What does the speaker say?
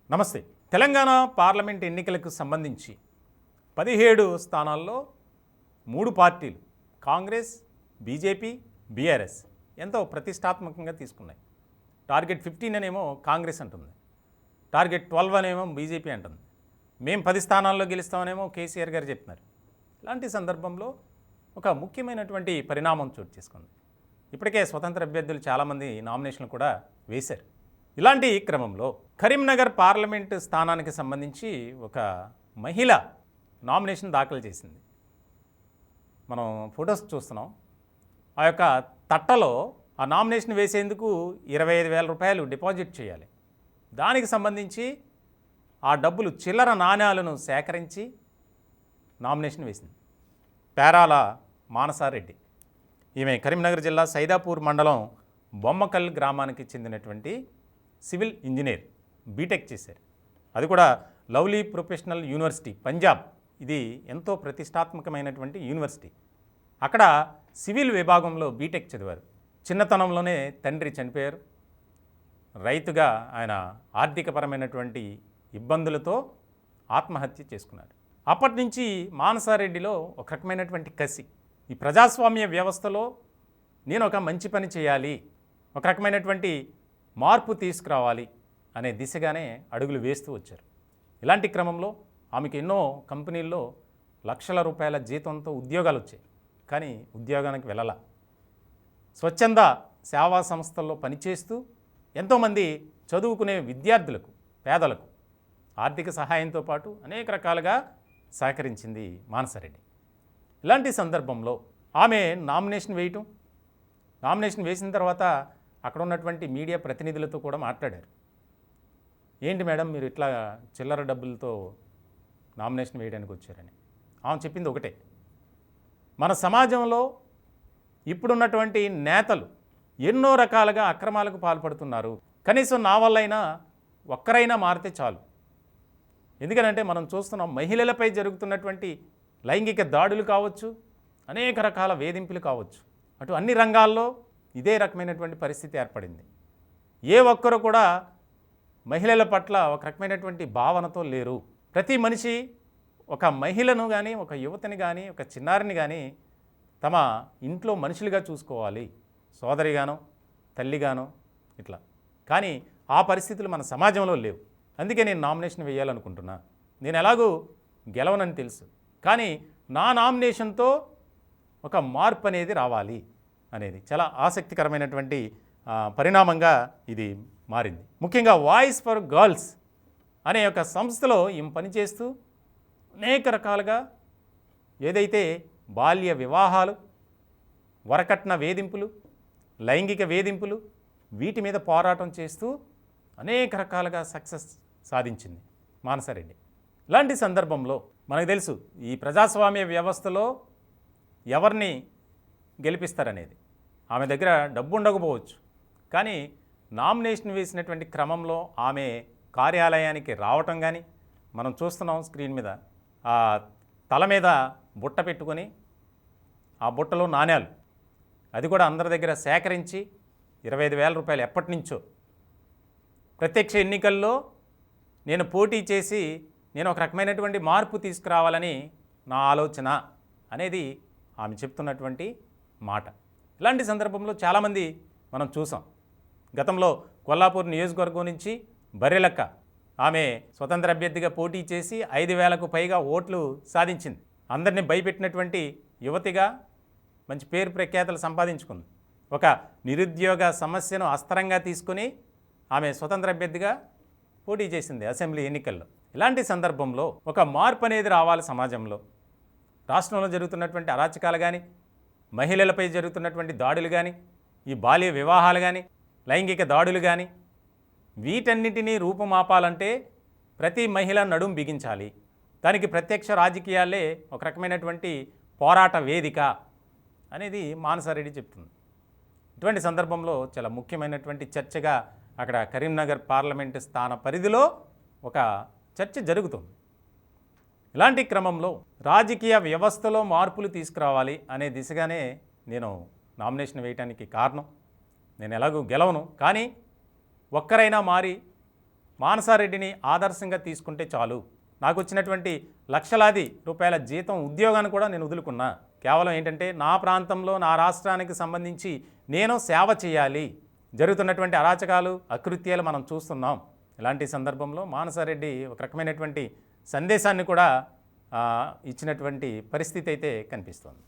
నమస్తే. తెలంగాణ పార్లమెంట్ ఎన్నికలకు సంబంధించి 17 స్థానాల్లో 3 పార్టీలు కాంగ్రెస్, బీజేపీ, బీఆర్ఎస్ ఎంతో ప్రతిష్టాత్మకంగా తీసుకున్నాయి. టార్గెట్ 15 అనేమో కాంగ్రెస్ అంటుంది, టార్గెట్ 12 అనేమో బీజేపీ అంటుంది. మేము 10 స్థానాల్లో గెలుస్తామనేమో కేసీఆర్ గారు చెప్తున్నారు. ఇలాంటి సందర్భంలో ఒక ముఖ్యమైనటువంటి పరిణామం చోటు చేసుకుంది. ఇప్పటికే స్వతంత్ర అభ్యర్థులు చాలామంది నామినేషన్లు కూడా వేశారు. ఇలాంటి క్రమంలో కరీంనగర్ పార్లమెంటు స్థానానికి సంబంధించి ఒక మహిళ నామినేషన్ దాఖలు చేసింది. మనం ఫొటోస్ చూస్తున్నాం. ఆ యొక్క తట్టలో ఆ నామినేషన్ వేసేందుకు 25,000 రూపాయలు డిపాజిట్ చేయాలి. దానికి సంబంధించి ఆ డబ్బులు చిల్లర నాణ్యాలను సేకరించి నామినేషన్ వేసింది. పేరాల మానసారెడ్డి. ఈమె కరీంనగర్ జిల్లా సైదాపూర్ మండలం బొమ్మకల్ గ్రామానికి చెందినటువంటి సివిల్ ఇంజనీర్, బీటెక్ చేశారు. అది కూడా లవ్లీ ప్రొఫెషనల్ యూనివర్సిటీ పంజాబ్. ఇది ఎంతో ప్రతిష్టాత్మకమైనటువంటి యూనివర్సిటీ. అక్కడ సివిల్ విభాగంలో బీటెక్ చదివారు. చిన్నతనంలోనే తండ్రి చనిపోయారు. రైతుగా ఆయన ఆర్థికపరమైనటువంటి ఇబ్బందులతో ఆత్మహత్య చేసుకున్నారు. అప్పటి నుంచి మానసారెడ్డిలో ఒక రకమైనటువంటి కసి, ఈ ప్రజాస్వామ్య వ్యవస్థలో నేను ఒక మంచి పని చేయాలి, ఒక రకమైనటువంటి మార్పు తీసుకురావాలి అనే దిశగానే అడుగులు వేస్తూ వచ్చారు. ఇలాంటి క్రమంలో ఆమెకు ఎన్నో కంపెనీల్లో లక్షల రూపాయల జీతంతో ఉద్యోగాలు వచ్చాయి. కానీ ఉద్యోగానికి వెళ్ళాల. స్వచ్ఛంద సేవా సంస్థల్లో పనిచేస్తూ ఎంతోమంది చదువుకునే విద్యార్థులకు, పేదలకు ఆర్థిక సహాయంతో పాటు అనేక రకాలుగా సహకరించింది మానసారెడ్డి. ఇలాంటి సందర్భంలో ఆమె నామినేషన్ వేసిన తర్వాత అక్కడ ఉన్నటువంటి మీడియా ప్రతినిధులతో కూడా మాట్లాడారు. ఏంటి మేడం మీరు ఇట్లా చిల్లర డబ్బులతో నామినేషన్ వేయడానికి వచ్చారని. ఆమె చెప్పింది ఒకటే, మన సమాజంలో ఇప్పుడున్నటువంటి నేతలు ఎన్నో రకాలుగా అక్రమాలకు పాల్పడుతున్నారు. కనీసం నా వల్లైనా ఒక్కరైనా మారితే చాలు. ఎందుకనంటే మనం చూస్తున్నాం, మహిళలపై జరుగుతున్నటువంటి లైంగిక దాడులు కావచ్చు, అనేక రకాల వేధింపులు కావచ్చు, అటు అన్ని రంగాల్లో ఇదే రకమైనటువంటి పరిస్థితి ఏర్పడింది. ఏ ఒక్కరు కూడా మహిళల పట్ల ఒక రకమైనటువంటి భావనతో లేరు. ప్రతి మనిషి ఒక మహిళను కానీ, ఒక యువతిని కానీ, ఒక చిన్నారిని కానీ తమ ఇంట్లో మనుషులుగా చూసుకోవాలి, సోదరిగానో తల్లిగానో ఇట్లా. కానీ ఆ పరిస్థితులు మన సమాజంలో లేవు. అందుకే నేను నామినేషన్ వేయాలనుకుంటున్నా. నేను ఎలాగూ గెలవనని తెలుసు, కానీ నా నామినేషన్తో ఒక మార్పు అనేది రావాలి అనేది చాలా ఆసక్తికరమైనటువంటి పరిణామంగా ఇది మారింది. ముఖ్యంగా వాయిస్ ఫర్ గర్ల్స్ అనే ఒక సంస్థలో ఈమె పనిచేస్తూ అనేక రకాలుగా ఏదైతే బాల్య వివాహాలు, వరకట్న వేధింపులు, లైంగిక వేధింపులు, వీటి మీద పోరాటం చేస్తూ అనేక రకాలుగా సక్సెస్ సాధించింది మానసారెడ్డి. ఇలాంటి సందర్భంలో మనకు తెలుసు, ఈ ప్రజాస్వామ్య వ్యవస్థలో ఎవరిని గెలిపిస్తారనేది. ఆమె దగ్గర డబ్బు ఉండకపోవచ్చు, కానీ నామినేషన్ వేసినటువంటి క్రమంలో ఆమె కార్యాలయానికి రావటం కానీ మనం చూస్తున్నాం స్క్రీన్ మీద. ఆ తల మీద బుట్ట పెట్టుకొని ఆ బుట్టలో నాణ్యాలు, అది కూడా అందరి దగ్గర సేకరించి 25,000 రూపాయలు ఎప్పటి నుంచో. ప్రత్యక్ష ఎన్నికల్లో నేను పోటీ చేసి నేను ఒక రకమైనటువంటి మార్పు తీసుకురావాలని నా ఆలోచన అనేది ఆమె చెప్తున్నటువంటి మాట. ఇలాంటి సందర్భంలో చాలామంది మనం చూసాం. గతంలో కొల్లాపూర్ నియోజకవర్గం నుంచి బర్రెలక్క ఆమె స్వతంత్ర అభ్యర్థిగా పోటీ చేసి 5,000కు పైగా ఓట్లు సాధించింది. అందరినీ భయపెట్టినటువంటి యువతిగా మంచి పేరు ప్రఖ్యాతలు సంపాదించుకుంది. ఒక నిరుద్యోగ సమస్యను అస్త్రంగా తీసుకుని ఆమె స్వతంత్ర అభ్యర్థిగా పోటీ చేసింది అసెంబ్లీ ఎన్నికల్లో. ఇలాంటి సందర్భంలో ఒక మార్పు అనేది రావాలి సమాజంలో. రాష్ట్రంలో జరుగుతున్నటువంటి అరాచకాలు కానీ, మహిళలపై జరుగుతున్నటువంటి దాడులు కానీ, ఈ బాల్య వివాహాలు కానీ, లైంగిక దాడులు కానీ, వీటన్నిటినీ రూపుమాపాలంటే ప్రతి మహిళ నడుం బిగించాలి. దానికి ప్రత్యక్ష రాజకీయాలే ఒక రకమైనటువంటి పోరాట వేదిక అనేది మానసారెడ్డి చెప్తుంది. ఇటువంటి సందర్భంలో చాలా ముఖ్యమైనటువంటి చర్చగా అక్కడ కరీంనగర్ పార్లమెంటు స్థాన పరిధిలో ఒక చర్చ జరుగుతుంది. ఇలాంటి క్రమంలో రాజకీయ వ్యవస్థలో మార్పులు తీసుకురావాలి అనే దిశగానే నేను నామినేషన్ వేయడానికి కారణం. నేను ఎలాగూ గెలవను, కానీ ఒక్కరైనా మారి మానసారెడ్డిని ఆదర్శంగా తీసుకుంటే చాలు, నాకు వచ్చినటువంటి లక్షలాది రూపాయల జీతం ఉద్యోగాన్ని కూడా నేను వదులుకున్నా, కేవలం ఏంటంటే నా ప్రాంతంలో నా రాష్ట్రానికి సంబంధించి నేను సేవ చేయాలి, జరుగుతున్నటువంటి అరాచకాలు అకృత్యాలు మనం చూస్తున్నాం. ఇలాంటి సందర్భంలో మానసారెడ్డి ఒక రకమైనటువంటి సందేశాన్ని కూడా ఇచ్చినటువంటి పరిస్థితి అయితే కనిపిస్తోంది.